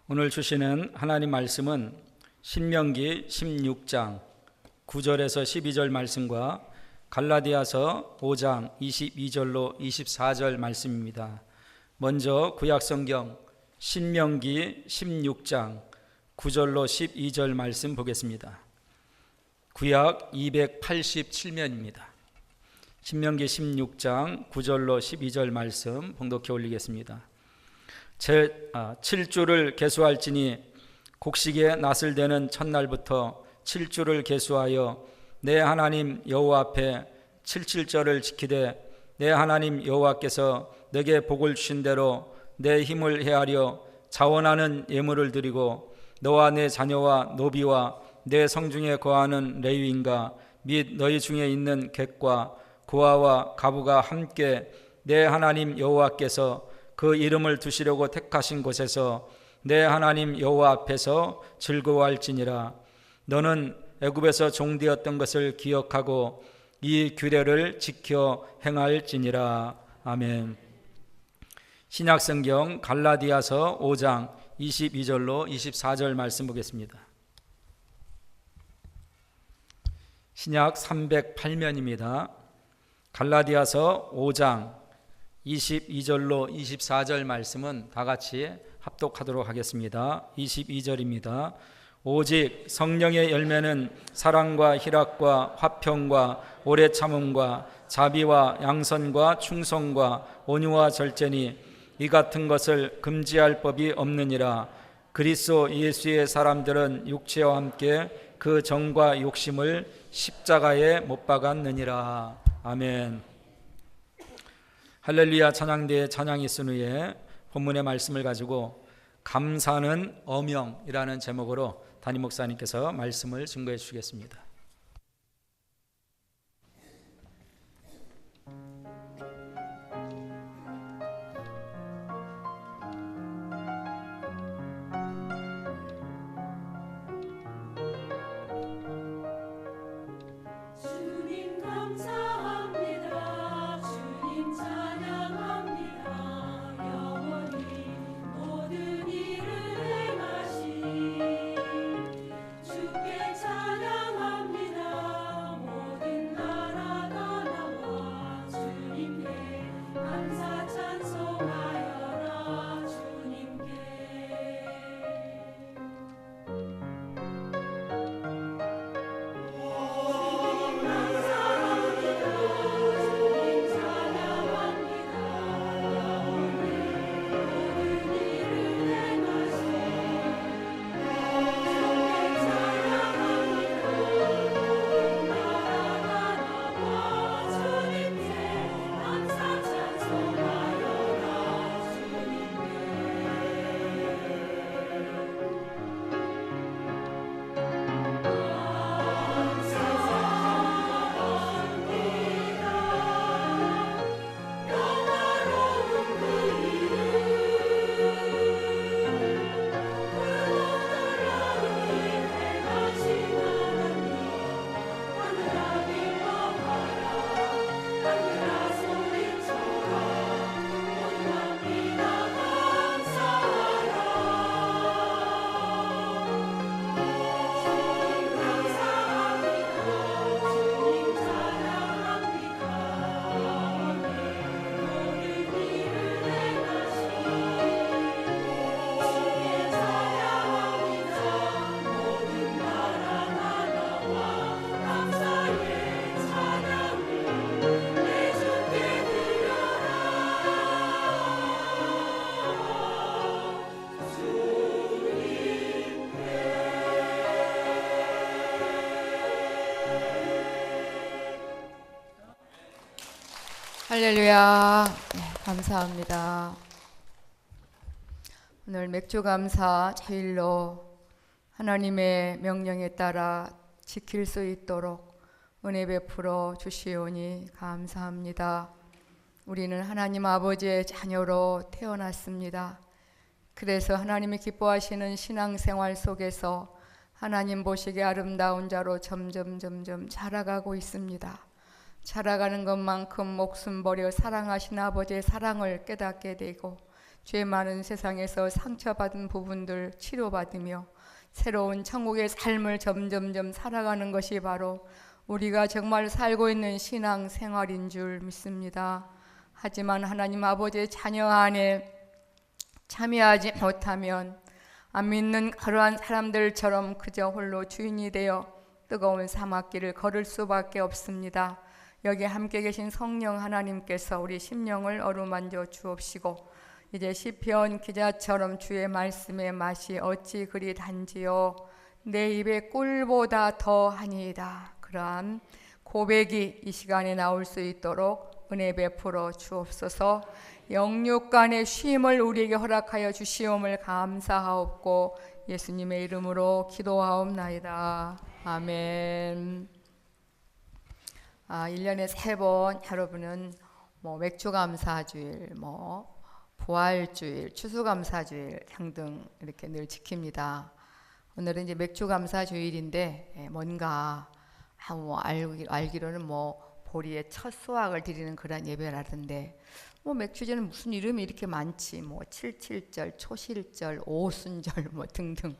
오늘 주시는 하나님 말씀은 신명기 16장 9절에서 12절 말씀과 갈라디아서 5장 22절로 24절 말씀입니다. 먼저 구약성경 신명기 16장 9절로 12절 말씀 보겠습니다. 구약 287면입니다. 신명기 16장 9절로 12절 말씀 봉독해 올리겠습니다. 제 7주를 계수할지니 곡식의 낫을 대는 첫날부터 7주를 계수하여 내 하나님 여호와 앞에 77절을 지키되 내 하나님 여호와께서 내게 복을 주신 대로 내 힘을 헤아려 자원하는 예물을 드리고 너와 내 자녀와 노비와 내 성중에 거하는 레위인과 및 너희 중에 있는 객과 고아와 가부가 함께 내 하나님 여호와께서 그 이름을 두시려고 택하신 곳에서 내 하나님 여호와 앞에서 즐거워할지니라. 너는 애굽에서 종되었던 것을 기억하고 이 규례를 지켜 행할지니라. 아멘. 신약성경 갈라디아서 5장 22절로 24절 말씀 보겠습니다. 신약 308면입니다. 갈라디아서 5장 22절로 24절 말씀은 다 같이 합독하도록 하겠습니다. 22절입니다. 오직 성령의 열매는 사랑과 희락과 화평과 오래 참음과 자비와 양선과 충성과 온유와 절제니 이 같은 것을 금지할 법이 없느니라. 그리스도 예수의 사람들은 육체와 함께 그 정과 욕심을 십자가에 못 박았느니라. 아멘. 할렐루야 찬양대의 찬양이 쓴 후에 본문의 말씀을 가지고 감사는 어명이라는 제목으로 담임 목사님께서 말씀을 증거해 주시겠습니다. 할렐루야. 감사합니다. 오늘 맥주감사 제일로 하나님의 명령에 따라 지킬 수 있도록 은혜 베풀어 주시오니 감사합니다. 우리는 하나님 아버지의 자녀로 태어났습니다. 그래서 하나님이 기뻐하시는 신앙생활 속에서 하나님 보시기에 아름다운 자로 점점 자라가고 있습니다. 자라가는 것만큼 목숨 버려 사랑하신 아버지의 사랑을 깨닫게 되고 죄 많은 세상에서 상처받은 부분들 치료받으며 새로운 천국의 삶을 점점점 살아가는 것이 바로 우리가 정말 살고 있는 신앙 생활인 줄 믿습니다. 하지만 하나님 아버지의 자녀 안에 참여하지 못하면 안 믿는 그러한 사람들처럼 그저 홀로 주인이 되어 뜨거운 사막길을 걸을 수밖에 없습니다. 여기 함께 계신 성령 하나님께서 우리 심령을 어루만져 주옵시고 이제 시편 기자처럼 주의 말씀의 맛이 어찌 그리 단지요 내 입에 꿀보다 더하니이다. 그러한 고백이 이 시간에 나올 수 있도록 은혜 베풀어 주옵소서. 영육간의 쉼을 우리에게 허락하여 주시옴을 감사하옵고 예수님의 이름으로 기도하옵나이다. 아멘. 1년에 3번 여러분은 맥주감사주일, 부활주일, 추수감사주일 등등 이렇게 늘 지킵니다. 오늘은 이제 맥주감사주일인데 뭔가 알기로는 보리의 첫 수확을 드리는 그런 예배라던데 맥주제는 무슨 이름이 이렇게 많지? 77절, 초실절, 오순절 등등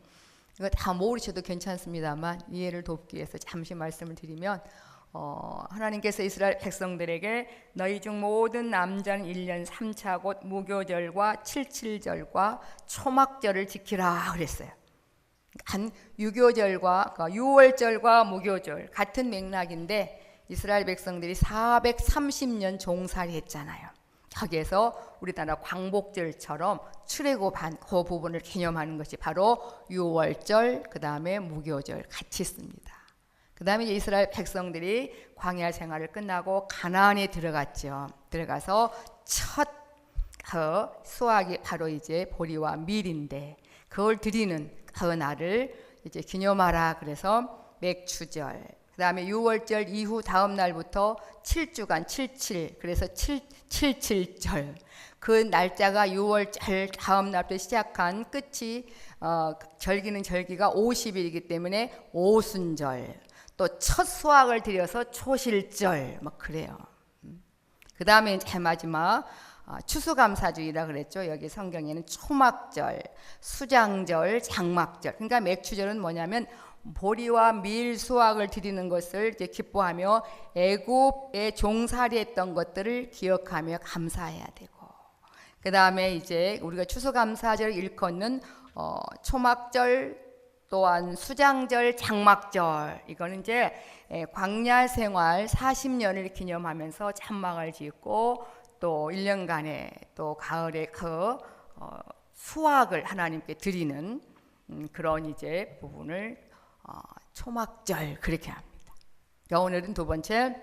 이거 다 모르셔도 괜찮습니다만 이해를 돕기 위해서 잠시 말씀을 드리면 하나님께서 이스라엘 백성들에게 너희 중 모든 남자는 1년 3차 곧 무교절과 77절과 초막절을 지키라 그랬어요. 유교절과 6월절과 무교절 같은 맥락인데 이스라엘 백성들이 430년 종살이 했잖아요. 거기에서 우리나라 광복절처럼 출애굽한 그 부분을 기념하는 것이 바로 6월절, 그 다음에 무교절 같이 씁니다. 그 다음에 이스라엘 백성들이 광야 생활을 끝나고 가나안에 들어갔죠. 들어가서 첫 수확이 바로 이제 보리와 밀인데 그걸 드리는 그 날을 이제 기념하라 그래서 맥추절. 그 다음에 6월절 이후 다음 날부터 7주간 77 그래서 77절 그 날짜가 6월절 다음 날부터 시작한 끝이 절기는 절기가 50일이기 때문에 오순절 또 첫 수확을 드려서 초실절 그래요. 그 다음에 제 마지막 추수감사주의라 그랬죠. 여기 성경에는 초막절, 수장절, 장막절. 그러니까 맥추절은 뭐냐면 보리와 밀 수확을 드리는 것을 이제 기뻐하며 애굽에 종살이했던 것들을 기억하며 감사해야 되고, 그 다음에 이제 우리가 추수감사절을 일컫는 초막절 또한 수장절, 장막절 이거는 이제 광야 생활 40년을 기념하면서 찬막을 짓고 또 1년간의 또 가을의 그 수확을 하나님께 드리는 그런 이제 부분을 초막절 그렇게 합니다. 오늘은 두 번째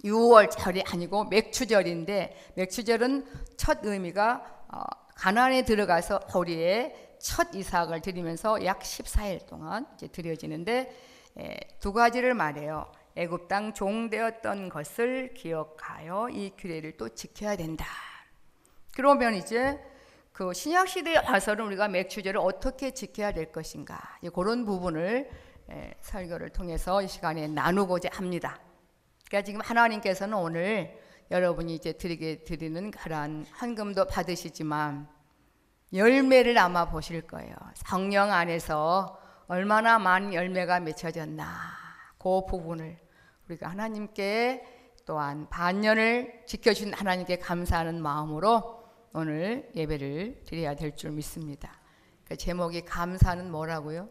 6월절이 아니고 맥추절인데 맥추절은 첫 의미가 가나안에 들어가서 보리의 첫 이삭을 드리면서 약 14일 동안 이제 드려지는데 두 가지를 말해요. 애굽 땅 종되었던 것을 기억하여 이 규례를 또 지켜야 된다. 그러면 이제 그 신약 시대에 와서는 우리가 맥추절을 어떻게 지켜야 될 것인가 그런 부분을 설교를 통해서 이 시간에 나누고자 합니다. 그러니까 지금 하나님께서는 오늘 여러분이 이제 드리는 그러한 헌금도 받으시지만 열매를 아마 보실 거예요. 성령 안에서 얼마나 많은 열매가 맺혀졌나 그 부분을 우리가 하나님께 또한 반년을 지켜주신 하나님께 감사하는 마음으로 오늘 예배를 드려야 될 줄 믿습니다. 그 제목이 감사는 뭐라고요?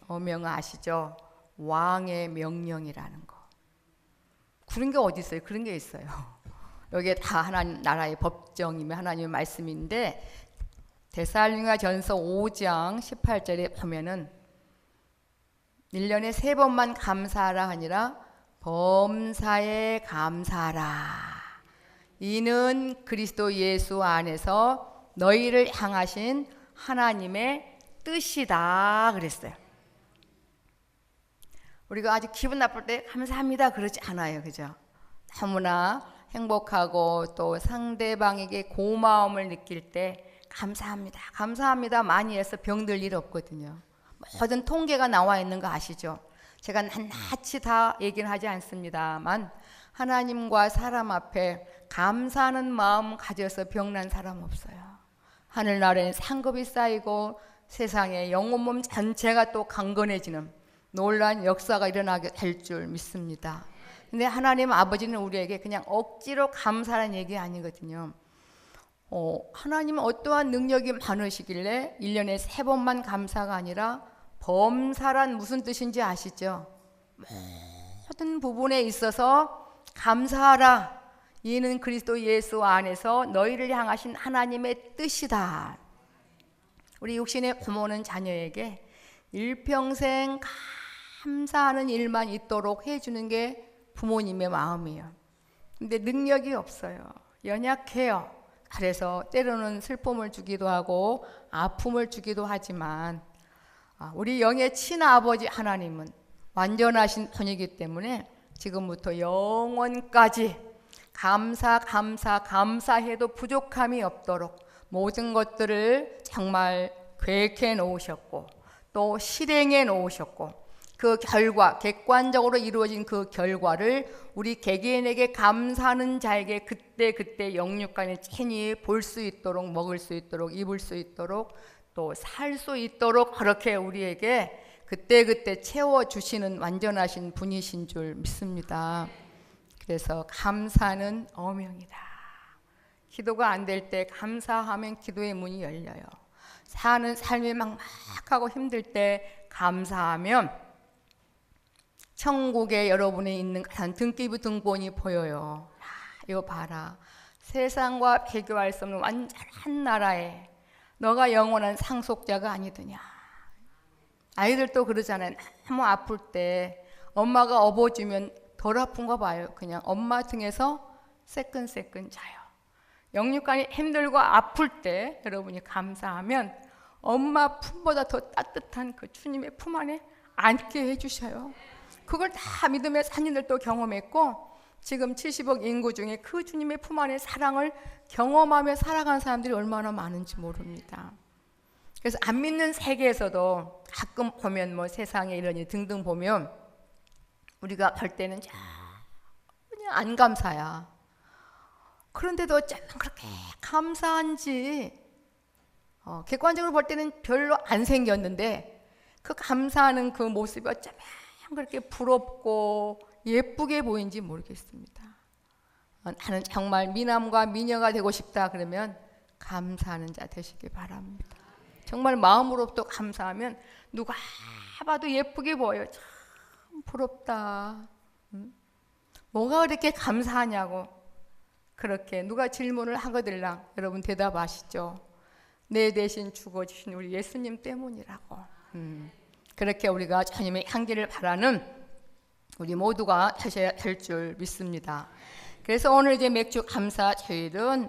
어명 아시죠? 왕의 명령이라는 거. 그런 게 어디 있어요? 그런 게 있어요. 여기에 다 하나님 나라의 법정이며 하나님의 말씀인데 데살로니가전서 5장 18절에 보면은 1년에 3번만 감사하라 하니라 범사에 감사하라. 이는 그리스도 예수 안에서 너희를 향하신 하나님의 뜻이다 그랬어요. 우리가 아주 기분 나쁠 때 감사합니다 그러지 않아요. 그죠? 너무나 행복하고 또 상대방에게 고마움을 느낄 때 감사합니다. 감사합니다 많이 해서 병들 일 없거든요. 모든 통계가 나와 있는 거 아시죠? 제가 낱낱이 다 얘기는 하지 않습니다만 하나님과 사람 앞에 감사하는 마음 가져서 병난 사람 없어요. 하늘나라엔 상급이 쌓이고 세상에 영혼 몸 전체가 또 강건해지는 놀라운 역사가 일어나게 될 줄 믿습니다. 근데 하나님 아버지는 우리에게 그냥 억지로 감사라는 얘기 아니거든요. 하나님은 어떠한 능력이 많으시길래 1년에 3번만 감사가 아니라 범사란 무슨 뜻인지 아시죠? 모든 부분에 있어서 감사하라. 이는 그리스도 예수 안에서 너희를 향하신 하나님의 뜻이다. 우리 육신의 부모는 자녀에게 일평생 감사하는 일만 있도록 해주는 게 부모님의 마음이에요. 근데 능력이 없어요. 연약해요. 그래서 때로는 슬픔을 주기도 하고 아픔을 주기도 하지만 우리 영의 친아버지 하나님은 완전하신 분이기 때문에 지금부터 영원까지 감사해도 부족함이 없도록 모든 것들을 정말 계획해 놓으셨고 또 실행해 놓으셨고 그 결과, 객관적으로 이루어진 그 결과를 우리 개개인에게 감사하는 자에게 그때 영육간에 친히 볼 수 있도록, 먹을 수 있도록, 입을 수 있도록, 또 살 수 있도록 그렇게 우리에게 그때 채워주시는 완전하신 분이신 줄 믿습니다. 그래서 감사는 어명이다. 기도가 안 될 때 감사하면 기도의 문이 열려요. 사는 삶이 막막하고 힘들 때 감사하면 천국에 여러분이 있는 등기부 등본이 보여요. 이거 봐라. 세상과 비교할 수 없는 완전한 나라에 너가 영원한 상속자가 아니더냐. 아이들도 그러잖아요. 너무 아플 때 엄마가 업어주면 덜 아픈가 봐요. 그냥 엄마 등에서 새끈새끈 자요. 영육간이 힘들고 아플 때 여러분이 감사하면 엄마 품보다 더 따뜻한 그 주님의 품 안에 앉게 해주셔요. 그걸 다 믿음의 산인들도 경험했고 지금 70억 인구 중에 그 주님의 품 안의 사랑을 경험하며 살아가는 사람들이 얼마나 많은지 모릅니다. 그래서 안 믿는 세계에서도 가끔 보면 뭐 세상에 이러니 등등 보면 우리가 볼 때는 그냥 안 감사야. 그런데도 어쩌면 그렇게 감사한지 객관적으로 볼 때는 별로 안 생겼는데 그 감사하는 그 모습이 어쩌면 그렇게 부럽고 예쁘게 보이는지 모르겠습니다. 나는 정말 미남과 미녀가 되고 싶다 그러면 감사하는 자 되시기 바랍니다. 정말 마음으로부터 감사하면 누가 봐도 예쁘게 보여요. 참 부럽다. 뭐가 그렇게 감사하냐고 그렇게 누가 질문을 하거들랑 여러분 대답하시죠. 내 대신 죽어주신 우리 예수님 때문이라고. 그렇게 우리가 주님의 향기를 바라는 우리 모두가 하셔야 될 줄 믿습니다. 그래서 오늘 이제 맥주 감사 주일은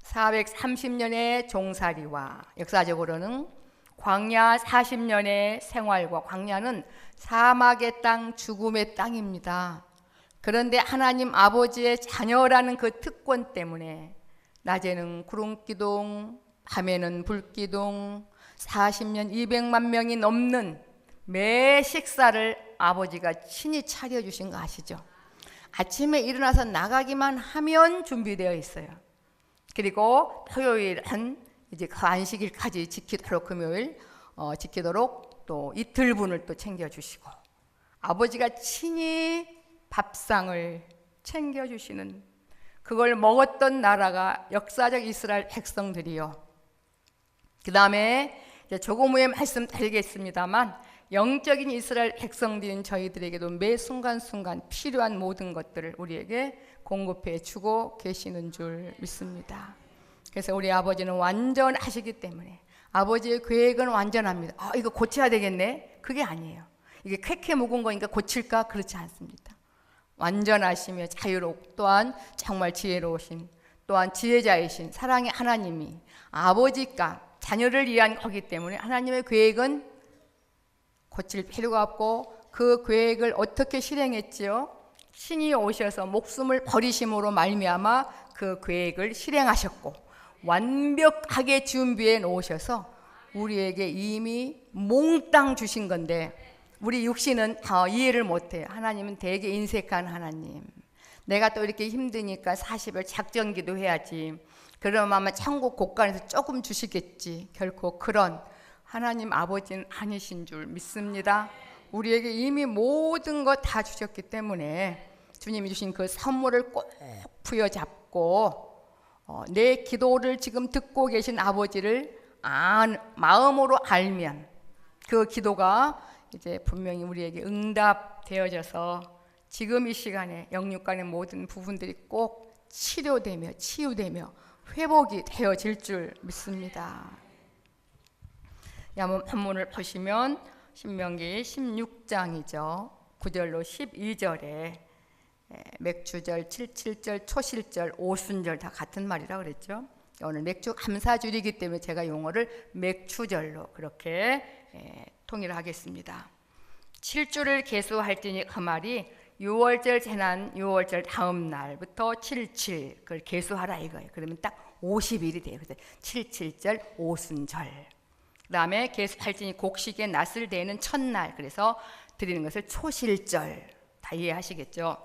430년의 종살이와 역사적으로는 광야 40년의 생활과 광야는 사막의 땅, 죽음의 땅입니다. 그런데 하나님 아버지의 자녀라는 그 특권 때문에 낮에는 구름기둥, 밤에는 불기둥, 40년 200만 명이 넘는 매 식사를 아버지가 친히 차려주신 거 아시죠? 아침에 일어나서 나가기만 하면 준비되어 있어요. 그리고 토요일은 이제 그 안식일까지 지키도록 금요일 지키도록 또 이틀분을 또 챙겨주시고 아버지가 친히 밥상을 챙겨주시는 그걸 먹었던 나라가 역사적 이스라엘 백성들이요. 그 다음에 조금 후에 말씀드리겠습니다만 영적인 이스라엘 백성들인 저희들에게도 매 순간순간 필요한 모든 것들을 우리에게 공급해 주고 계시는 줄 믿습니다. 그래서 우리 아버지는 완전하시기 때문에 아버지의 계획은 완전합니다. 이거 고쳐야 되겠네? 그게 아니에요. 이게 쾌쾌 묵은 거니까 고칠까? 그렇지 않습니다. 완전하시며 자유롭고 또한 정말 지혜로우신 또한 지혜자이신 사랑의 하나님이 아버지가 자녀를 위한 거기 때문에 하나님의 계획은 고칠 필요가 없고 그 계획을 어떻게 실행했지요? 신이 오셔서 목숨을 버리심으로 말미암아 그 계획을 실행하셨고 완벽하게 준비해 놓으셔서 우리에게 이미 몽땅 주신 건데 우리 육신은 이해를 못해요. 하나님은 되게 인색한 하나님. 내가 또 이렇게 힘드니까 40일 작정기도 해야지. 그러면 아마 천국 곳간에서 조금 주시겠지. 결코 그런 하나님 아버지는 아니신 줄 믿습니다. 우리에게 이미 모든 것 다 주셨기 때문에 주님이 주신 그 선물을 꼭 부여잡고 내 기도를 지금 듣고 계신 아버지를 마음으로 알면 그 기도가 이제 분명히 우리에게 응답되어져서 지금 이 시간에 영육간의 모든 부분들이 꼭 치료되며 치유되며 회복이 되어질 줄 믿습니다. 본문을 보시면 신명기 16장이죠. 9절로 12절에 맥주절, 77절, 초실절, 오순절 다 같은 말이라 그랬죠. 오늘 맥주 감사줄이기 때문에 제가 용어를 맥추절로 그렇게 통일하겠습니다. 7주를 계수할지니 그 말이 6월절 재난 6월절 다음 날부터 77 그걸 계수하라 이거예요. 그러면 딱 50일이 돼요. 그래서 77절 오순절. 그다음에 계수할지니 곡식의 낫을 대는 첫날 그래서 드리는 것을 초실절. 다 이해하시겠죠?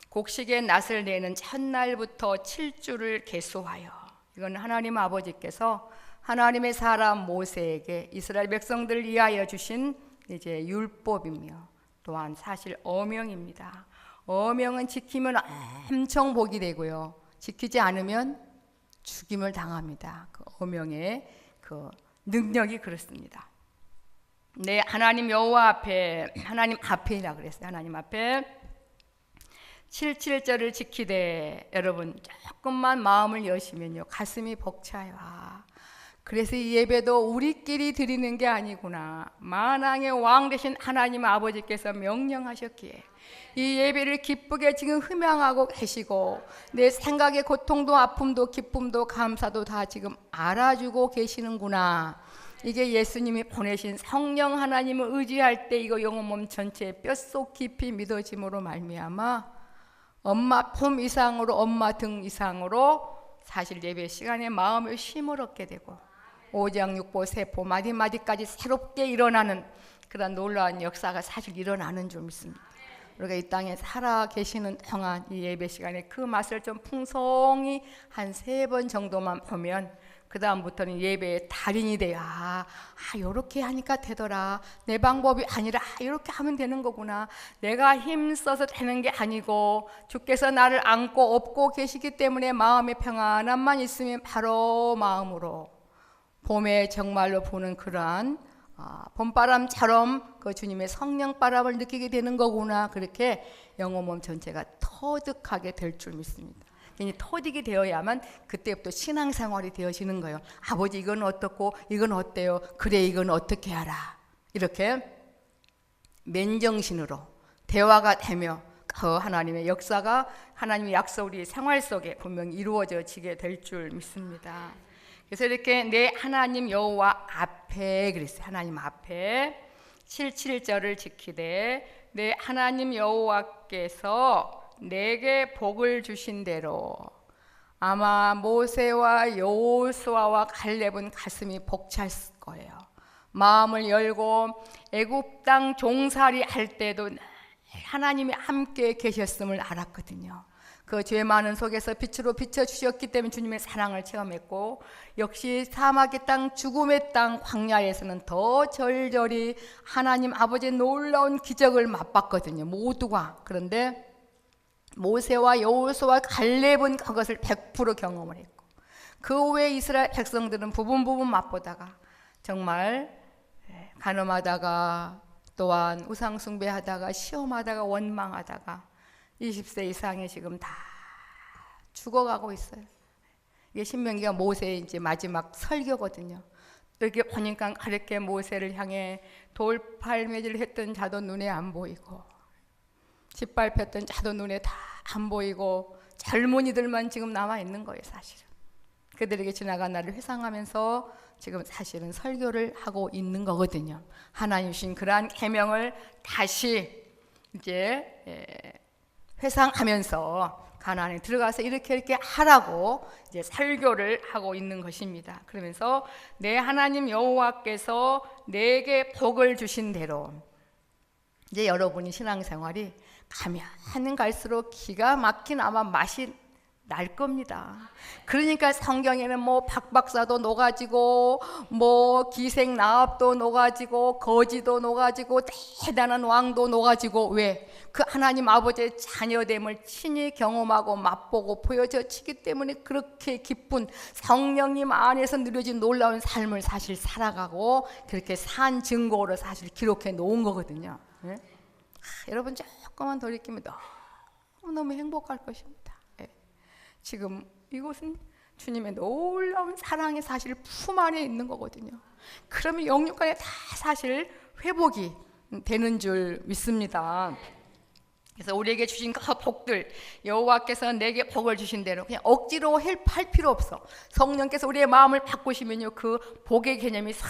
곡식의 낫을 내는 첫날부터 7주를 계수하여 이건 하나님 아버지께서 하나님의 사람 모세에게 이스라엘 백성들을 위하여 주신 이제 율법이며 또한 사실 어명입니다. 어명은 지키면 엄청 복이 되고요. 지키지 않으면 죽임을 당합니다. 그 어명의 그 능력이 그렇습니다. 네, 하나님 여호와 앞에 하나님 앞에라 그랬어요. 하나님 앞에 77절을 지키되 여러분 조금만 마음을 여시면요 가슴이 벅차요. 그래서 이 예배도 우리끼리 드리는 게 아니구나. 만왕의 왕 되신 하나님 아버지께서 명령하셨기에 이 예배를 기쁘게 지금 흠양하고 계시고 내 생각의 고통도 아픔도 기쁨도 감사도 다 지금 알아주고 계시는구나. 이게 예수님이 보내신 성령 하나님을 의지할 때 이거 영혼 몸 전체에 뼛속 깊이 믿어짐으로 말미암아 엄마 품 이상으로 엄마 등 이상으로 사실 예배 시간에 마음의 힘을 얻게 되고 오장육보 세포 마디마디까지 새롭게 일어나는 그런 놀라운 역사가 사실 일어나는 줄 믿습니다. 우리가 이 땅에 살아 계시는 동안 이 예배 시간에 그 맛을 좀 풍성히 한 3번 정도만 보면 그 다음부터는 예배의 달인이 돼요. 요렇게 하니까 되더라. 내 방법이 아니라 이렇게 하면 되는 거구나. 내가 힘써서 되는 게 아니고 주께서 나를 안고 업고 계시기 때문에 마음의 평안함만 있으면 바로 마음으로 봄에 정말로 부는 그러한 봄바람처럼 그 주님의 성령바람을 느끼게 되는 거구나. 그렇게 영혼 몸 전체가 터득하게 될 줄 믿습니다. 터득이 되어야만 그때부터 신앙생활이 되어지는 거예요. 아버지 이건 어떻고 이건 어때요? 그래 이건 어떻게 하라. 이렇게 맨정신으로 대화가 되며 그 하나님의 역사가 하나님의 약속 우리 생활 속에 분명히 이루어지게 될 줄 믿습니다. 그래서 이렇게 내 하나님 여호와 앞에 그랬어요. 하나님 앞에 77절을 지키되 내 하나님 여호와께서 내게 복을 주신 대로 아마 모세와 여호수아와 갈렙은 가슴이 벅찰 거예요. 마음을 열고 애굽 땅 종살이 할 때도 하나님이 함께 계셨음을 알았거든요. 그 죄 많은 속에서 빛으로 비춰주셨기 때문에 주님의 사랑을 체험했고 역시 사막의 땅 죽음의 땅 광야에서는 더 절절히 하나님 아버지의 놀라운 기적을 맛봤거든요. 모두가. 그런데 모세와 여호수아와 갈렙은 그것을 100% 경험을 했고 그 후에 이스라엘 백성들은 부분 맛보다가 정말 간음하다가 또한 우상숭배하다가 시험하다가 원망하다가 20세 이상이 지금 다 죽어가고 있어요. 이게 신명기가 모세의 이제 마지막 설교거든요. 이렇게 보니까 그렇게 모세를 향해 돌팔매질을 했던 자도 눈에 안 보이고 짓밟혔던 자도 눈에 다 안 보이고 젊은이들만 지금 남아 있는 거예요. 사실은 그들에게 지나간 날을 회상하면서 지금 사실은 설교를 하고 있는 거거든요. 하나님 주신 그러한 계명을 다시 이제 회상하면서 가나안에 들어가서 이렇게 하라고 이제 설교를 하고 있는 것입니다. 그러면서 내 하나님 여호와께서 내게 복을 주신 대로 이제 여러분이 신앙생활이 가면 갈수록 기가 막힌 아마 맛이 날 겁니다. 그러니까 성경에는 뭐 박박사도 녹아지고 뭐 기생나합도 녹아지고 거지도 녹아지고 대단한 왕도 녹아지고 왜? 그 하나님 아버지의 자녀됨을 친히 경험하고 맛보고 보여졌기 때문에 그렇게 기쁜 성령님 안에서 누려진 놀라운 삶을 사실 살아가고 그렇게 산 증거로 사실 기록해 놓은 거거든요. 네? 여러분 조금만 돌이키면 너무너무 행복할 것입니다. 네. 지금 이곳은 주님의 놀라운 사랑의 사실 품 안에 있는 거거든요. 그러면 영육간에 다 사실 회복이 되는 줄 믿습니다. 그래서 우리에게 주신 그 복들, 여호와께서 내게 복을 주신 대로 그냥 억지로 할 필요 없어. 성령께서 우리의 마음을 바꾸시면요, 그 복의 개념이 싹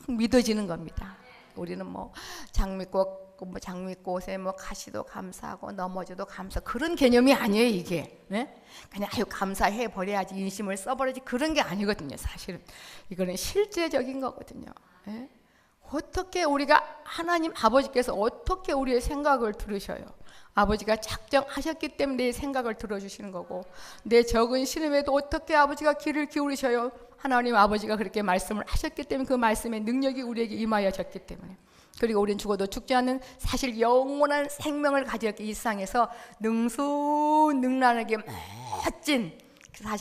믿어지는 겁니다. 우리는 뭐 장미꽃에 뭐 가시도 감사하고 넘어져도 감사, 그런 개념이 아니에요 이게. 네? 그냥 아유 감사해 버려야지, 인심을 써버려야지, 그런 게 아니거든요. 사실은 이거는 실제적인 거거든요. 네? 어떻게 우리가 하나님 아버지께서 어떻게 우리의 생각을 들으셔요? 아버지가 작정하셨기 때문에 내 생각을 들어주시는 거고, 내 적은 신음에도 어떻게 아버지가 귀를 기울이셔요? 하나님 아버지가 그렇게 말씀을 하셨기 때문에 그 말씀의 능력이 우리에게 임하여졌기 때문에. 그리고 우리는 죽어도 죽지 않는 사실 영원한 생명을 가졌기, 이 세상에서 능수능란하게 멋진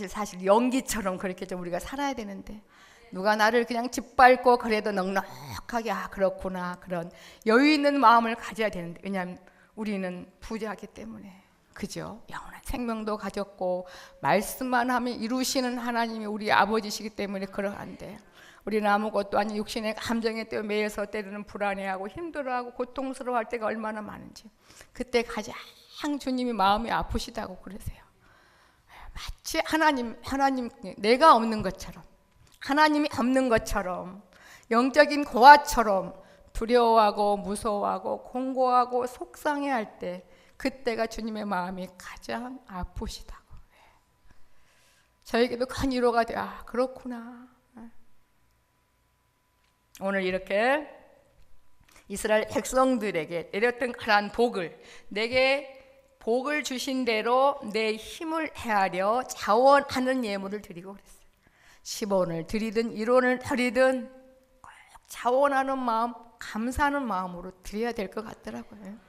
사실 연기처럼 그렇게 좀 우리가 살아야 되는데, 누가 나를 그냥 짓밟고 그래도 넉넉하게 그렇구나, 그런 여유 있는 마음을 가져야 되는데, 왜냐하면 우리는 부자하기 때문에. 그죠? 영원한 생명도 가졌고 말씀만 하면 이루시는 하나님이 우리 아버지시기 때문에 그러한데, 우리는 아무것도 아닌 육신의 감정에 매여서 때로는 불안해하고 힘들어하고 고통스러워할 때가 얼마나 많은지, 그때 가장 주님이 마음이 아프시다고 그러세요. 마치 하나님 내가 없는 것처럼, 하나님이 없는 것처럼, 영적인 고아처럼 두려워하고 무서워하고 공고하고 속상해할 때, 그때가 주님의 마음이 가장 아프시다고. 저에게도 큰 위로가 돼. 아, 그렇구나. 오늘 이렇게 이스라엘 백성들에게 내렸던 그러한 복을, 내게 복을 주신 대로 내 힘을 헤아려 자원하는 예물을 드리고 그랬어요. 10원을 드리든 1원을 드리든 꼭 자원하는 마음, 감사하는 마음으로 드려야 될 것 같더라고요.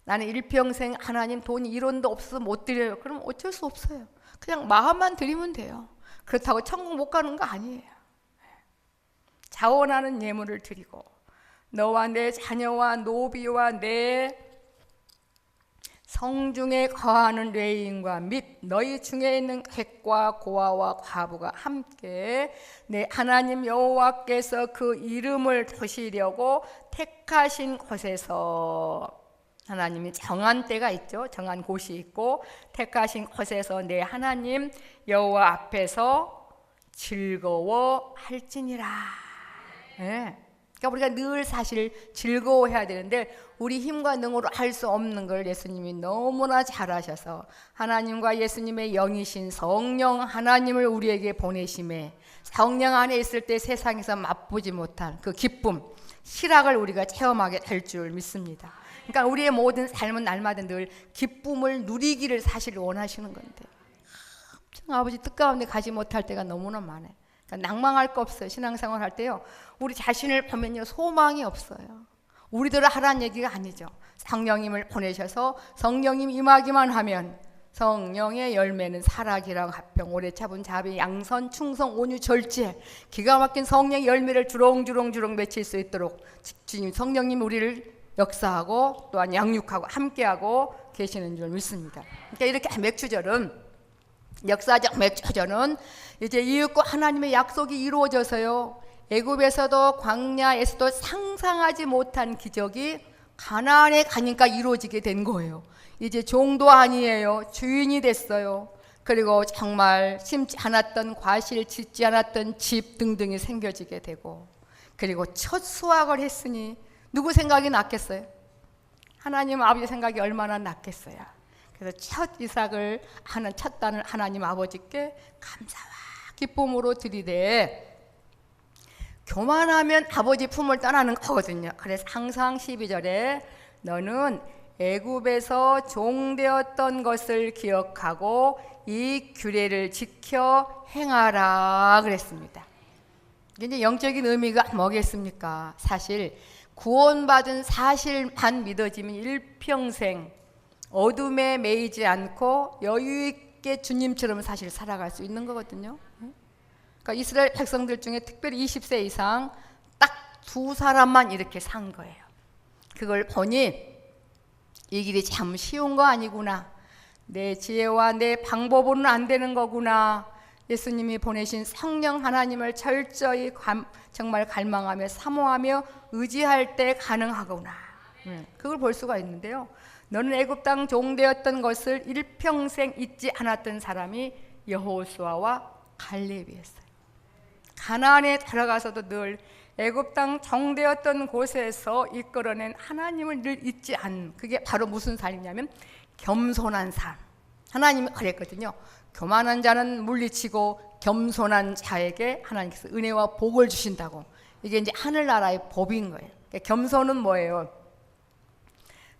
나는 일평생 하나님 돈 1원도 없어서 못 드려요. 그럼 어쩔 수 없어요. 그냥 마음만 드리면 돼요. 그렇다고 천국 못 가는 거 아니에요. 자원하는 예물을 드리고, 너와 내 자녀와 노비와 내 성중에 거하는 레위인과 및 너희 중에 있는 객과 고아와 과부가 함께 내 하나님 여호와께서 그 이름을 두시려고 택하신 곳에서, 하나님이 정한 때가 있죠. 정한 곳이 있고 택하신 곳에서 내 하나님 여호와 앞에서 즐거워할지니라. 네. 그러니까 우리가 늘 사실 즐거워해야 되는데, 우리 힘과 능으로 할 수 없는 걸 예수님이 너무나 잘하셔서 하나님과 예수님의 영이신 성령 하나님을 우리에게 보내심에, 성령 안에 있을 때 세상에서 맛보지 못한 그 기쁨, 희락을 우리가 체험하게 될 줄 믿습니다. 그러니까 우리의 모든 삶은 날마다 늘 기쁨을 누리기를 사실 원하시는 건데, 아버지 뜻 가운데 가지 못할 때가 너무나 많아요. 그러니까 낭망할 거 없어요. 신앙생활 할 때요, 우리 자신을 보면요, 소망이 없어요. 우리들을 하라는 얘기가 아니죠. 성령님을 보내셔서 성령님 임하기만 하면 성령의 열매는 사랑이랑 화평, 오래 참은 자비, 양선, 충성, 온유, 절제, 기가 막힌 성령의 열매를 주렁주렁 맺힐 수 있도록 주님 성령님 우리를 역사하고 또한 양육하고 함께하고 계시는 줄 믿습니다. 그러니까 이렇게 맥주절은, 역사적 맥주절은 이제 이웃과 하나님의 약속이 이루어져서요, 애굽에서도 광야에서도 상상하지 못한 기적이 가나안에 가니까 이루어지게 된 거예요. 이제 종도 아니에요. 주인이 됐어요. 그리고 정말 심지 않았던 과실, 짓지 않았던 집 등등이 생겨지게 되고, 그리고 첫 수확을 했으니 누구 생각이 낫겠어요? 하나님 아버지 생각이 얼마나 낫겠어요. 그래서 첫 이삭을 하는 첫 단을 하나님 아버지께 감사와 기쁨으로 드리되, 교만하면 아버지 품을 떠나는 거거든요. 그래서 항상 12절에 너는 애굽에서 종되었던 것을 기억하고 이 규례를 지켜 행하라 그랬습니다. 이제 영적인 의미가 뭐겠습니까? 사실 구원받은 사실만 믿어지면 일평생 어둠에 매이지 않고 여유 있게 주님처럼 사실 살아갈 수 있는 거거든요. 그러니까 이스라엘 백성들 중에 특별히 20세 이상 딱 2사람만 이렇게 산 거예요. 그걸 보니 이 길이 참 쉬운 거 아니구나. 내 지혜와 내 방법으로는 안 되는 거구나. 예수님이 보내신 성령 하나님을 철저히 정말 갈망하며 사모하며 의지할 때 가능하구나. 그걸 볼 수가 있는데요. 너는 애굽 땅 종되었던 것을 일평생 잊지 않았던 사람이 여호수아와 갈렙이었어요. 가나안에 들어가서도 늘 애굽 땅 종되었던 곳에서 이끌어낸 하나님을 늘 잊지 않는, 그게 바로 무슨 삶이냐면 겸손한 삶. 하나님이 그랬거든요. 교만한 자는 물리치고 겸손한 자에게 하나님께서 은혜와 복을 주신다고. 이게 이제 하늘나라의 법인 거예요. 그러니까 겸손은 뭐예요?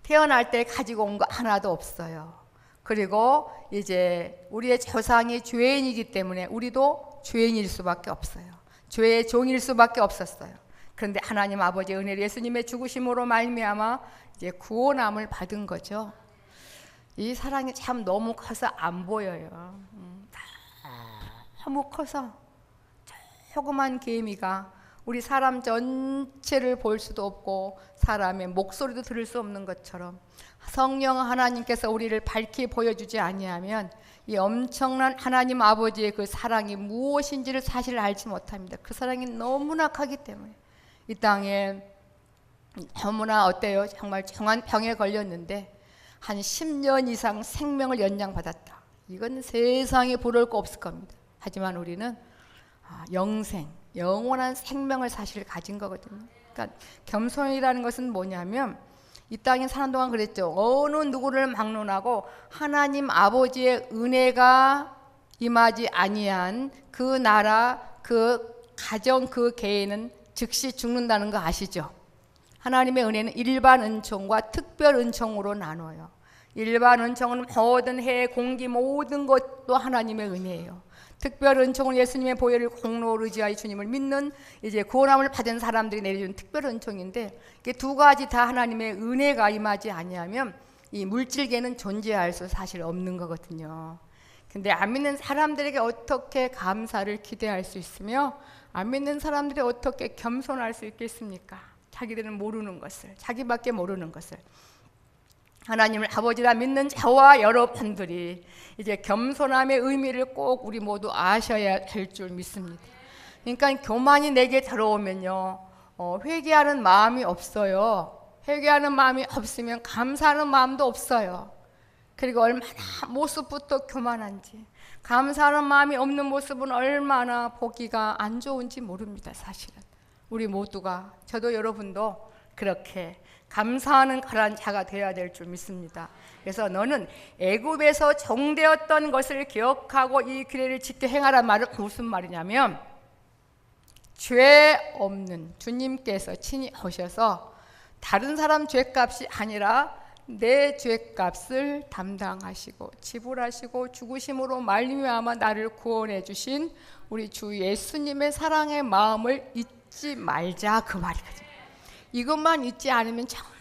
태어날 때 가지고 온 거 하나도 없어요. 그리고 이제 우리의 조상이 죄인이기 때문에 우리도 죄인일 수밖에 없어요. 죄의 종일 수밖에 없었어요. 그런데 하나님 아버지의 은혜로 예수님의 죽으심으로 말미암아 이제 구원함을 받은 거죠. 이 사랑이 참 너무 커서 안 보여요. 너무 커서 조그만 개미가 우리 사람 전체를 볼 수도 없고 사람의 목소리도 들을 수 없는 것처럼 성령 하나님께서 우리를 밝히 보여주지 아니하면 이 엄청난 하나님 아버지의 그 사랑이 무엇인지를 사실 알지 못합니다. 그 사랑이 너무나 크기 때문에 이 땅에 너무나 어때요? 정말 정한 병에 걸렸는데 한 10년 이상 생명을 연장받았다. 이건 세상에 부러울 거 없을 겁니다. 하지만 우리는 영생, 영원한 생명을 사실 가진 거거든요. 그러니까 겸손이라는 것은 뭐냐면 이 땅에 사는 동안 그랬죠. 어느 누구를 막론하고 하나님 아버지의 은혜가 임하지 아니한 그 나라, 그 가정, 그 개인은 즉시 죽는다는 거 아시죠? 하나님의 은혜는 일반 은총과 특별 은총으로 나눠요. 일반 은총은 모든 해, 공기, 모든 것도 하나님의 은혜예요. 특별 은총은 예수님의 보혈을 공로로 의지하여 주님을 믿는 이제 구원함을 받은 사람들이 내려준 특별 은총인데, 이게 두 가지 다 하나님의 은혜가 임하지 아니하면 이 물질계는 존재할 수 사실 없는 거거든요. 근데 안 믿는 사람들에게 어떻게 감사를 기대할 수 있으며 안 믿는 사람들이 어떻게 겸손할 수 있겠습니까? 자기들은 모르는 것을, 자기밖에 모르는 것을. 하나님을 아버지라 믿는 저와 여러분들이 이제 겸손함의 의미를 꼭 우리 모두 아셔야 될 줄 믿습니다. 그러니까 교만이 내게 들어오면요, 회개하는 마음이 없어요. 회개하는 마음이 없으면 감사하는 마음도 없어요. 그리고 얼마나 모습부터 교만한지, 감사하는 마음이 없는 모습은 얼마나 보기가 안 좋은지 모릅니다. 사실은 우리 모두가, 저도 여러분도 그렇게 감사하는 그런 자가 되어야 될 줄 믿습니다. 그래서 너는 애굽에서 종되었던 것을 기억하고 이 규례를 지켜 행하란 말은 무슨 말이냐면, 죄 없는 주님께서 친히 오셔서 다른 사람 죄값이 아니라 내 죄값을 담당하시고 지불하시고 죽으심으로 말미암아 나를 구원해 주신 우리 주 예수님의 사랑의 마음을 잊지 말자, 그 말이거든요. 이것만 잊지 않으면 정말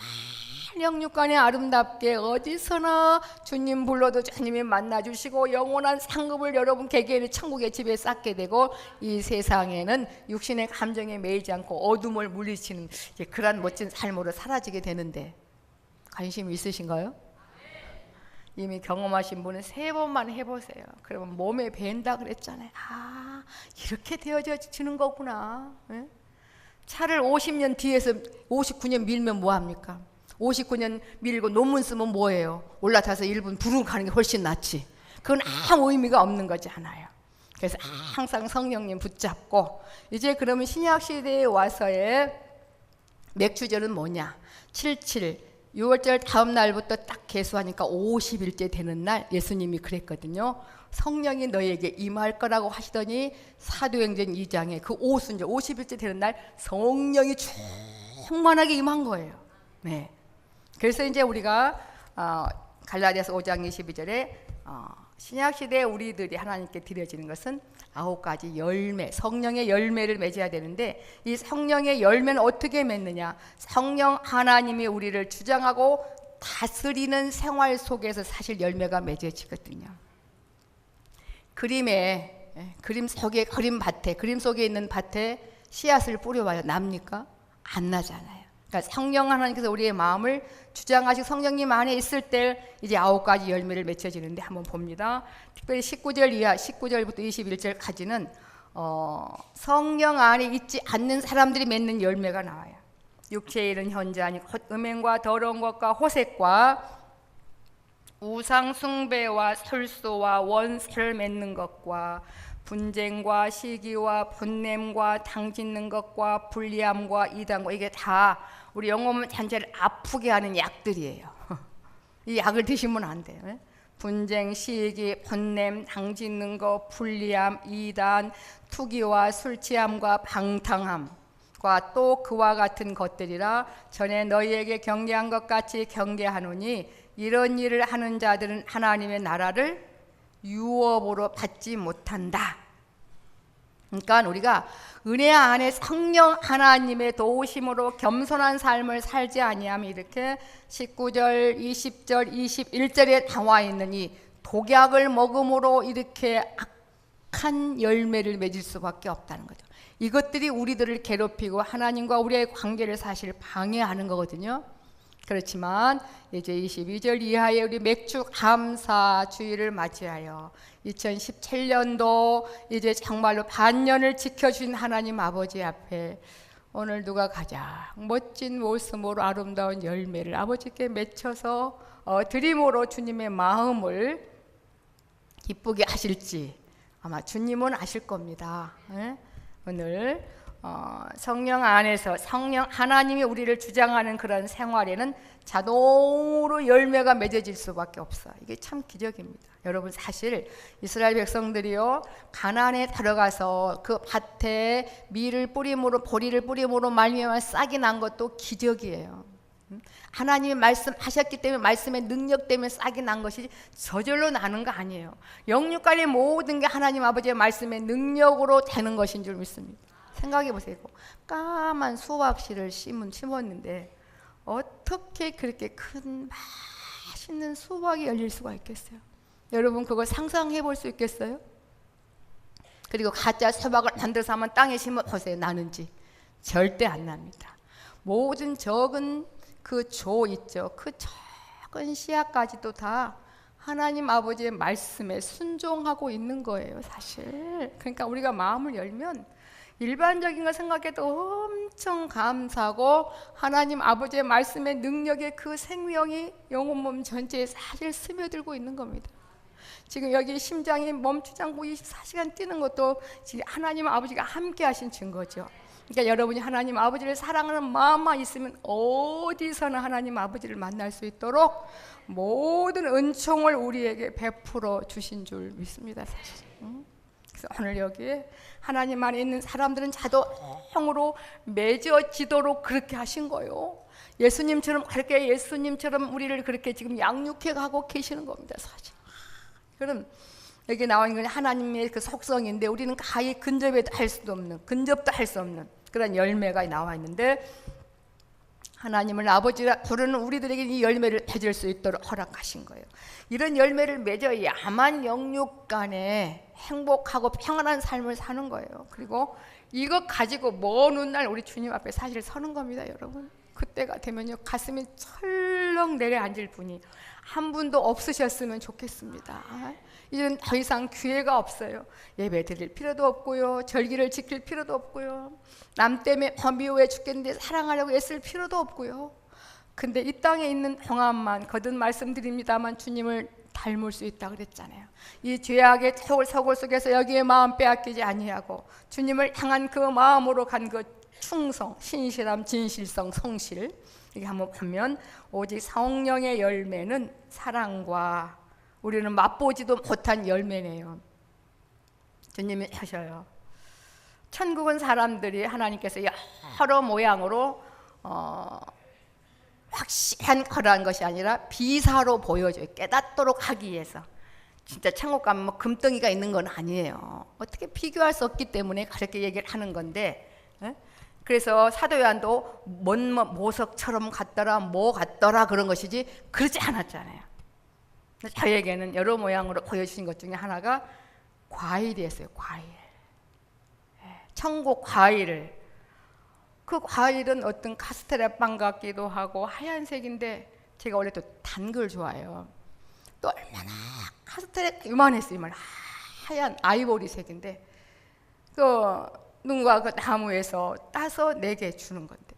영육간에 아름답게 어디서나 주님 불러도 주님이 만나주시고 영원한 상급을 여러분 개개인의 천국의 집에 쌓게 되고 이 세상에는 육신의 감정에 매이지 않고 어둠을 물리치는 그런 멋진 삶으로 사라지게 되는데, 관심 있으신가요? 이미 경험하신 분은 3번만 해보세요. 그러면 몸에 밴다 그랬잖아요. 아, 이렇게 되어지는 거구나. 네? 차를 50년 뒤에서 59년 밀면 뭐합니까? 59년 밀고 논문 쓰면 뭐예요? 올라타서 1분 부르고 가는 게 훨씬 낫지. 그건 아무 의미가 없는 거잖아요. 그래서 항상 성령님 붙잡고, 이제 그러면 신약시대에 와서의 맥주절은 뭐냐? 77 6월절 다음 날부터 딱 계수하니까 50일째 되는 날 예수님이 그랬거든요. 성령이 너에게 임할 거라고 하시더니 사도행전 2장에 그 오순절 50일째 되는 날 성령이 충만하게 임한 거예요. 네. 그래서 이제 우리가 갈라디아서 5장 22절에 신약 시대에 우리들이 하나님께 드려지는 것은 9가지 열매, 성령의 열매를 맺어야 되는데 이 성령의 열매는 어떻게 맺느냐? 성령 하나님이 우리를 주장하고 다스리는 생활 속에서 사실 열매가 맺어지거든요. 그림 속에 있는 밭에 씨앗을 뿌려봐요. 납니까? 안 나잖아요. 그러니까 성령 하나님께서 우리의 마음을 주장하시고 성령님 안에 있을 때 이제 9가지 열매를 맺혀지는데 한번 봅니다. 특별히 19절 이하 19절부터 21절까지는 성령 안에 있지 않는 사람들이 맺는 열매가 나와요. 육체에 이른 현재 아니 곧 음행과 더러운 것과 호색과 우상 숭배와 설소와 원수를 맺는 것과 분쟁과 시기와 분냄과 당짓는 것과 불리함과 이단과 이게 다 우리 영혼 전체를 아프게 하는 약들이에요. 이 약을 드시면 안 돼요. 분쟁, 시기, 분냄, 당짓는 것, 불리함, 이단, 투기와 술 취함과 방탕함과 또 그와 같은 것들이라 전에 너희에게 경계한 것 같이 경계하노니 이런 일을 하는 자들은 하나님의 나라를 유업으로 받지 못한다. 그러니까 우리가 은혜 안에 성령 하나님의 도우심으로 겸손한 삶을 살지 아니하면 이렇게 19절, 20절, 21절에 나와 있는 이 독약을 먹음으로 이렇게 악한 열매를 맺을 수밖에 없다는 거죠. 이것들이 우리들을 괴롭히고 하나님과 우리의 관계를 사실 방해하는 거거든요. 그렇지만 이제 22절 이하에 우리 맥주 감사 주일을 맞이하여 2017년도 이제 정말로 반년을 지켜주신 하나님 아버지 앞에 오늘 누가 가장 멋진 모습으로 아름다운 열매를 아버지께 맺혀서 드림으로 주님의 마음을 기쁘게 하실지 아마 주님은 아실 겁니다. 오늘 성령 안에서 성령 하나님이 우리를 주장하는 그런 생활에는 자동으로 열매가 맺어질 수밖에 없어요. 이게 참 기적입니다. 여러분 사실 이스라엘 백성들이요 가나안에 들어가서 그 밭에 밀을 뿌림으로 보리를 뿌림으로 말미암아 싹이 난 것도 기적이에요. 하나님이 말씀하셨기 때문에 말씀의 능력 때문에 싹이 난 것이 저절로 나는 거 아니에요. 영육간의 모든 게 하나님 아버지의 말씀의 능력으로 되는 것인 줄 믿습니다. 생각해 보세요. 까만 수확씨를 심었는데 어떻게 그렇게 큰 맛있는 수박이 열릴 수가 있겠어요? 여러분 그걸 상상해 볼 수 있겠어요? 그리고 가짜 수박을 만들어서 한번 땅에 심어 보세요. 나는지 절대 안 납니다. 모든 적은 그 조 있죠. 그 작은 씨앗까지도 다 하나님 아버지의 말씀에 순종하고 있는 거예요. 사실 그러니까 우리가 마음을 열면 일반적인 거 생각해도 엄청 감사하고 하나님 아버지의 말씀의 능력의 그 생명이 영혼 몸 전체에 사실 스며들고 있는 겁니다. 지금 여기 심장이 멈추지 않고 24시간 뛰는 것도 지금 하나님 아버지가 함께 하신 증거죠. 그러니까 여러분이 하나님 아버지를 사랑하는 마음만 있으면 어디서나 하나님 아버지를 만날 수 있도록 모든 은총을 우리에게 베풀어 주신 줄 믿습니다. 사실. 그래서 오늘 여기에 하나님 안에 있는 사람들은 자동으로 맺어지도록 그렇게 하신 거예요. 예수님처럼 우리를 그렇게 지금 양육해 가고 계시는 겁니다. 사실. 그럼 여기 나와 있는 건 하나님의 그 속성인데 우리는 가히 근접도 할 수 없는 그런 열매가 나와 있는데 하나님을 아버지라 부르는 우리들에게 이 열매를 맺을 수 있도록 허락하신 거예요. 이런 열매를 맺어야만 영육간에 행복하고 평안한 삶을 사는 거예요. 그리고 이것 가지고 먼 훗날 우리 주님 앞에 사실 서는 겁니다. 여러분 그때가 되면요 가슴이 철렁 내려앉을 분이 한 분도 없으셨으면 좋겠습니다. 이제는 더 이상 기회가 없어요. 예배 드릴 필요도 없고요. 절기를 지킬 필요도 없고요. 남 때문에 미워해 죽겠는데 사랑하려고 애쓸 필요도 없고요. 근데 이 땅에 있는 동안만 거듭 말씀드립니다만 주님을 닮을 수 있다 그랬잖아요. 이 죄악의 서골 속에서 여기에 마음 빼앗기지 아니하고 주님을 향한 그 마음으로 간 그 충성, 신실함, 진실성, 성실 이게 한번 보면 오직 성령의 열매는 사랑과 우리는 맛보지도 못한 열매네요. 주님이 하셔요. 천국은 사람들이 하나님께서 여러 모양으로 확실한 거라는 것이 아니라 비사로 보여줘요. 깨닫도록 하기 위해서. 진짜 천국 가면 뭐 금덩이가 있는 건 아니에요. 어떻게 비교할 수 없기 때문에 그렇게 얘기를 하는 건데, 그래서 사도 요한도 뭔 모석처럼 같더라, 뭐 같더라 그런 것이지 그러지 않았잖아요. 저에게는 여러 모양으로 보여주신 것 중에 하나가 과일이었어요. 과일. 천국 과일을. 그 과일은 어떤 카스테라 빵 같기도 하고 하얀색인데, 제가 원래 또 단 걸 좋아해요. 또 얼마나 카스테라 이만했어요. 이만 하얀 아이보리색인데, 그 누군가 그 나무에서 따서 내게 주는 건데,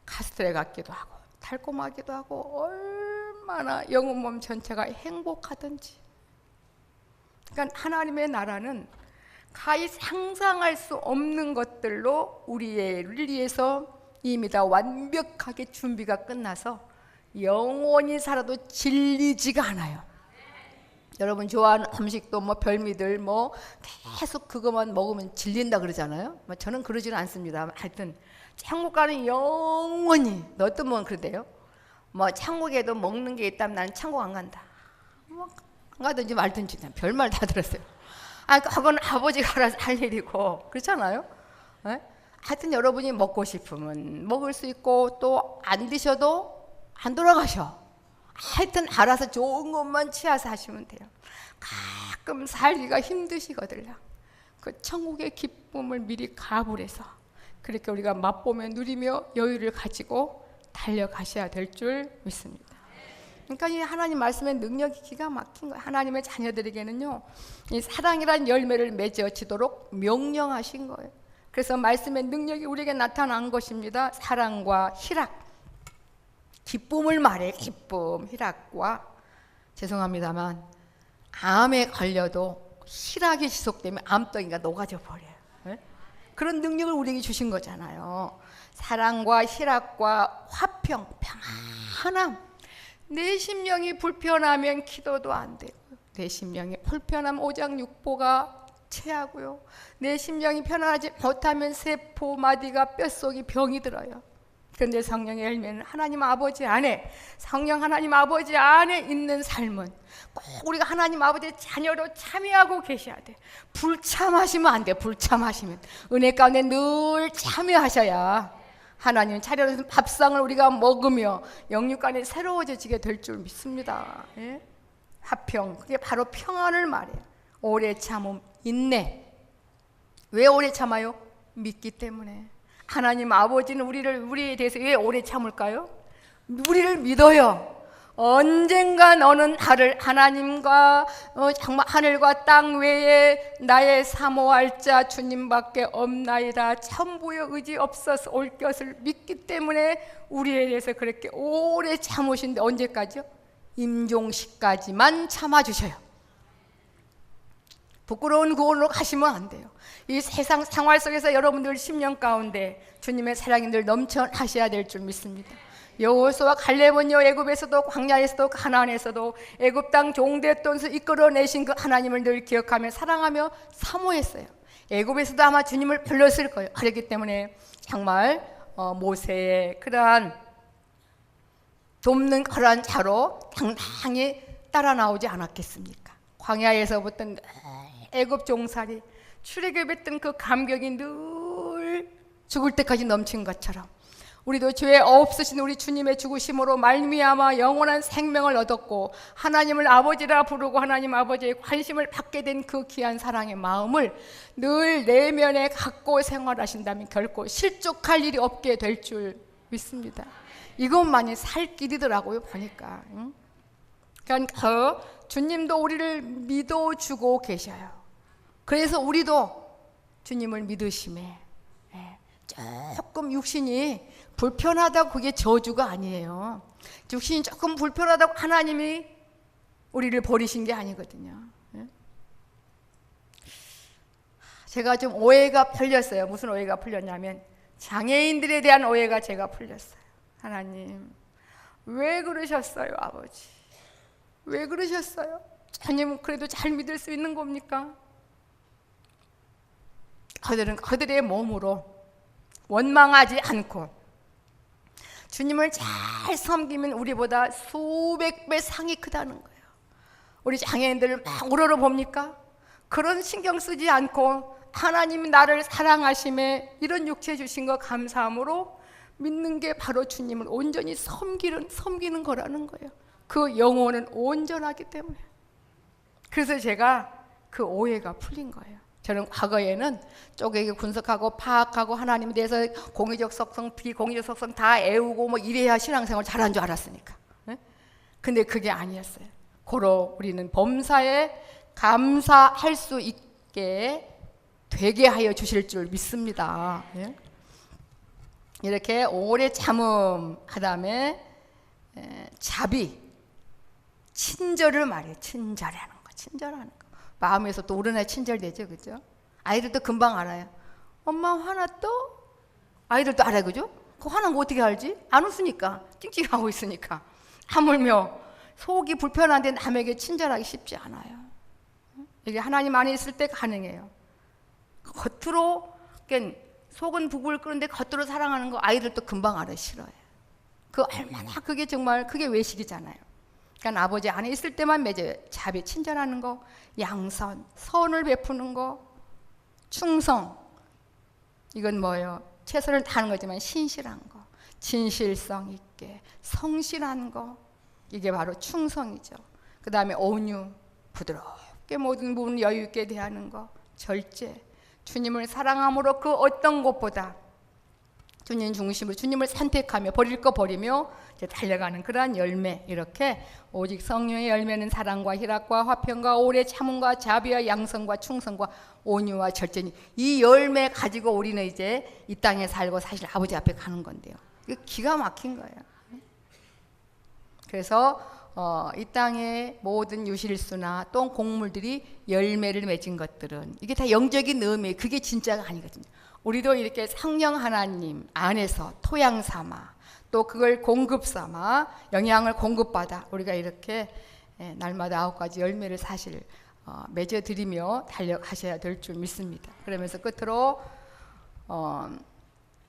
카스테라 같기도 하고 달콤하기도 하고 얼마나 영혼 몸 전체가 행복하던지. 그러니까 하나님의 나라는 가히 상상할 수 없는 것들로 우리를 위해서 이미 다 완벽하게 준비가 끝나서 영원히 살아도 질리지가 않아요. 여러분 좋아하는 음식도 뭐 별미들 뭐 계속 그것만 먹으면 질린다 그러잖아요. 저는 그러지는 않습니다. 하여튼 천국 가는 영원히, 너도 뭐 그러대요. 뭐 천국에도 먹는 게 있다면 나는 천국 안 간다. 뭐 안 가든지 말든지 별말 다 들었어요. 그건 아버지가 알아서 할 일이고 그렇잖아요. 네? 하여튼 여러분이 먹고 싶으면 먹을 수 있고 또 안 드셔도 안 돌아가셔. 하여튼 알아서 좋은 것만 취해서 하시면 돼요. 가끔 살기가 힘드시거든요. 그 천국의 기쁨을 미리 가불해서 그렇게 우리가 맛보며 누리며 여유를 가지고 달려가셔야 될 줄 믿습니다. 그러니까 이 하나님 말씀의 능력이 기가 막힌 거예요. 하나님의 자녀들에게는요, 이 사랑이란 열매를 맺어지도록 명령하신 거예요. 그래서 말씀의 능력이 우리에게 나타난 것입니다. 사랑과 희락, 기쁨을 말해. 기쁨, 희락과, 죄송합니다만 암에 걸려도 희락이 지속되면 암덩이가 녹아져 버려요. 네? 그런 능력을 우리에게 주신 거잖아요. 사랑과 희락과 화평, 평안함. 내 심령이 불편하면 기도도 안 되고, 내 심령이 불편하면 오장육부가 체하고요, 내 심령이 편안하지 못하면 세포 마디가 뼛속이 병이 들어요. 그런데 성령의 열매는 하나님 아버지 안에, 성령 하나님 아버지 안에 있는 삶은 꼭 우리가 하나님 아버지의 자녀로 참여하고 계셔야 돼. 불참하시면 안 돼. 불참하시면 은혜 가운데 늘 참여하셔야 하나님 차려놓은 밥상을 우리가 먹으며 영육간에 새로워지게 될 줄 믿습니다. 예? 화평, 그게 바로 평안을 말해요. 오래 참음, 인내. 왜 오래 참아요? 믿기 때문에. 하나님 아버지는 우리에 대해서 왜 오래 참을까요? 우리를 믿어요. 언젠가 너는 나를 하나님과 정말 하늘과 땅 외에 나의 사모할 자 주님밖에 없나이다. 천부의 의지 없어서 올 것을 믿기 때문에 우리에 대해서 그렇게 오래 참으신데, 언제까지요? 임종시까지만 참아주셔요. 부끄러운 구원으로 가시면 안 돼요. 이 세상 생활 속에서 여러분들 10년 가운데 주님의 사랑이 늘 넘쳐나셔야 될 줄 믿습니다. 여호수아와 갈렙은요, 애굽에서도 광야에서도 가나안에서도 애굽 땅 종됐던 이끌어내신 그 하나님을 늘 기억하며 사랑하며 사모했어요. 애굽에서도 아마 주님을 불렀을 거예요. 그렇기 때문에 정말 모세의 그러한 돕는 그러한 자로 당당히 따라 나오지 않았겠습니까? 광야에서부터 애굽 종살이, 출애굽했던 그 감격이 늘 죽을 때까지 넘친 것처럼 우리도 죄 없으신 우리 주님의 죽으심으로 말미암아 영원한 생명을 얻었고 하나님을 아버지라 부르고 하나님 아버지의 관심을 받게 된 그 귀한 사랑의 마음을 늘 내면에 갖고 생활하신다면 결코 실족할 일이 없게 될 줄 믿습니다. 이것만이 살 길이더라고요, 보니까. 그러니까 주님도 우리를 믿어주고 계셔요. 그래서 우리도 주님을 믿으심에 조금 육신이 불편하다고 그게 저주가 아니에요. 육신이 조금 불편하다고 하나님이 우리를 버리신 게 아니거든요. 제가 좀 오해가 풀렸어요. 무슨 오해가 풀렸냐면 장애인들에 대한 오해가 제가 풀렸어요. 하나님 왜 그러셨어요, 아버지? 왜 그러셨어요? 주님은 그래도 잘 믿을 수 있는 겁니까? 그들은 그들의 몸으로 원망하지 않고 주님을 잘 섬기면 우리보다 수백 배 상이 크다는 거예요. 우리 장애인들을 막 우러러 봅니까? 그런 신경 쓰지 않고 하나님이 나를 사랑하심에 이런 육체 주신 거 감사함으로 믿는 게 바로 주님을 온전히 섬기는 거라는 거예요. 그 영혼은 온전하기 때문에. 그래서 제가 그 오해가 풀린 거예요. 저는 과거에는 쪼개기 분석하고 파악하고 하나님에 대해서 공의적 속성, 비공의적 속성 다 애우고 뭐 이래야 신앙생활 잘한 줄 알았으니까. 근데 그게 아니었어요. 고로 우리는 범사에 감사할 수 있게 되게 하여 주실 줄 믿습니다. 이렇게 오래 참음 하다음에 자비, 친절을 말해요. 친절하는 거. 마음에서 또 우러나 친절되죠, 그죠? 아이들도 금방 알아요. 엄마 화났어? 아이들도 알아요, 그죠? 그 화난 거 어떻게 알지? 안 웃으니까, 찡찡하고 있으니까. 하물며 속이 불편한데 남에게 친절하기 쉽지 않아요. 이게 하나님 안에 있을 때 가능해요. 겉으로 그러니까 속은 부글 끓는데 겉으로 사랑하는 거 아이들도 금방 알아요. 싫어요. 그 얼마나 그게 정말 그게 외식이잖아요. 그러니까 아버지 안에 있을 때만 맺어요. 자비, 친절하는 거, 양선, 선을 베푸는 거, 충성. 이건 뭐예요? 최선을 다하는 거지만 신실한 거, 진실성 있게, 성실한 거. 이게 바로 충성이죠. 그 다음에 온유, 부드럽게 모든 부분을 여유 있게 대하는 거, 절제. 주님을 사랑함으로 그 어떤 것보다 주님 중심으로 주님을 선택하며 버릴 거 버리며 이제 달려가는 그러한 열매. 이렇게 오직 성령의 열매는 사랑과 희락과 화평과 오래 참음과 자비와 양성과 충성과 온유와 절제니 이 열매 가지고 우리는 이제 이 땅에 살고 사실 아버지 앞에 가는 건데요. 이거 기가 막힌 거예요. 그래서 이 땅의 모든 유실수나 또 곡물들이 열매를 맺은 것들은 이게 다 영적인 의미, 그게 진짜가 아니거든요. 우리도 이렇게 성령 하나님 안에서 토양 삼아 또 그걸 공급 삼아 영양을 공급받아 우리가 이렇게 날마다 9가지 열매를 사실 맺어드리며 달려가셔야 될 줄 믿습니다. 그러면서 끝으로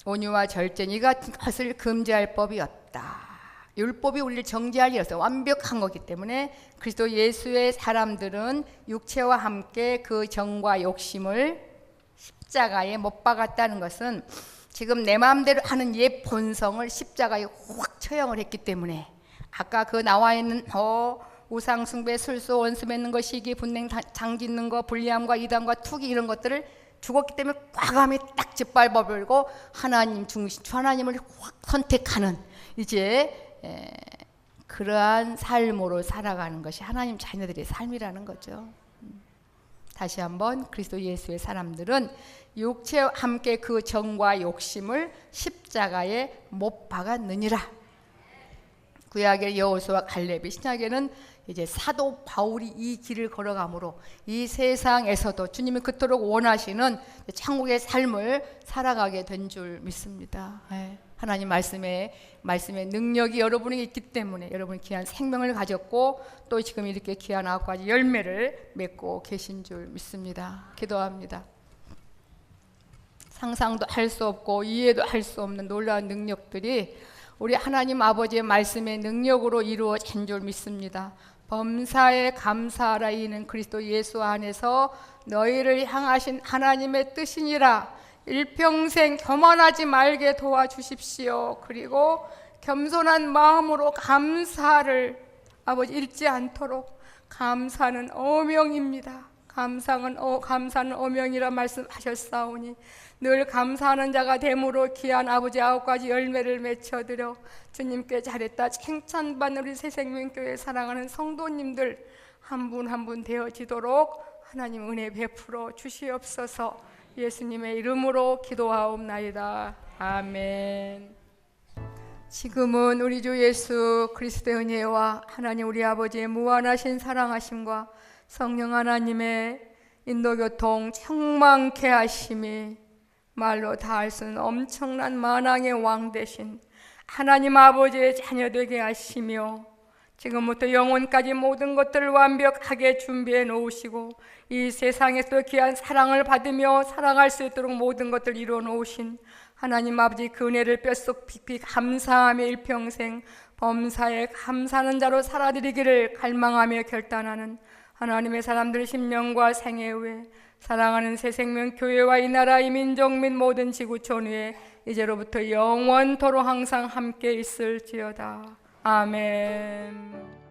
온유와 절제 이 같은 것을 금지할 법이 없다. 율법이 우리를 정죄할 리 없어요. 완벽한 거기 때문에 그리스도 예수의 사람들은 육체와 함께 그 정과 욕심을 십자가에 못 박았다는 것은 지금 내 마음대로 하는 옛 본성을 십자가에 확 처형을 했기 때문에 아까 그 나와 있는 우상 숭배, 술수, 원수 맺는 거, 시기, 분냉, 장 짓는 거, 불리함과 이단과 투기 이런 것들을 죽었기 때문에 과감히 딱 짓밟아버리고 하나님 중심, 하나님을 확 선택하는 이제 그러한 삶으로 살아가는 것이 하나님 자녀들의 삶이라는 거죠. 다시 한번 그리스도 예수의 사람들은 육체와 함께 그 정과 욕심을 십자가에 못 박았느니라. 구약의 여호수아 갈렙이, 신약에는 이제 사도 바울이 이 길을 걸어가므로 이 세상에서도 주님이 그토록 원하시는 천국의 삶을 살아가게 된 줄 믿습니다. 하나님 말씀의 능력이 여러분에게 있기 때문에 여러분이 귀한 생명을 가졌고 또 지금 이렇게 귀한 9가지 열매를 맺고 계신 줄 믿습니다. 기도합니다. 상상도 할 수 없고 이해도 할 수 없는 놀라운 능력들이 우리 하나님 아버지의 말씀의 능력으로 이루어진 줄 믿습니다. 범사에 감사하라. 이는 그리스도 예수 안에서 너희를 향하신 하나님의 뜻이니라. 일평생 교만하지 말게 도와주십시오. 그리고 겸손한 마음으로 감사를 아버지 잃지 않도록. 감사는 어명입니다. 감사는 어명이라 말씀하셨사오니 늘 감사하는 자가 됨으로 귀한 아버지 9가지 열매를 맺혀드려 주님께 잘했다 칭찬받는 우리 새생명교회 사랑하는 성도님들 한 분 한 분 되어지도록 하나님 은혜 베풀어 주시옵소서. 예수님의 이름으로 기도하옵나이다. 아멘. 지금은 우리 주 예수 그리스도의 은혜와 하나님 우리 아버지의 무한하신 사랑하심과 성령 하나님의 인도교통 충만케 하심이 말로 다 할 수 없는 엄청난 만왕의 왕 되신 하나님 아버지의 자녀 되게 하시며 지금부터 영원까지 모든 것들을 완벽하게 준비해 놓으시고 이 세상에서 귀한 사랑을 받으며 살아갈 수 있도록 모든 것들을 이루어 놓으신 하나님 아버지 그 은혜를 뼛속 깊이 감사하며 일평생 범사에 감사하는 자로 살아드리기를 갈망하며 결단하는 하나님의 사람들 심령과 생애 후에 사랑하는 새생명교회와 이 나라 이 민족 및 모든 지구촌 위에 이제로부터 영원토록 항상 함께 있을지어다. 아멘.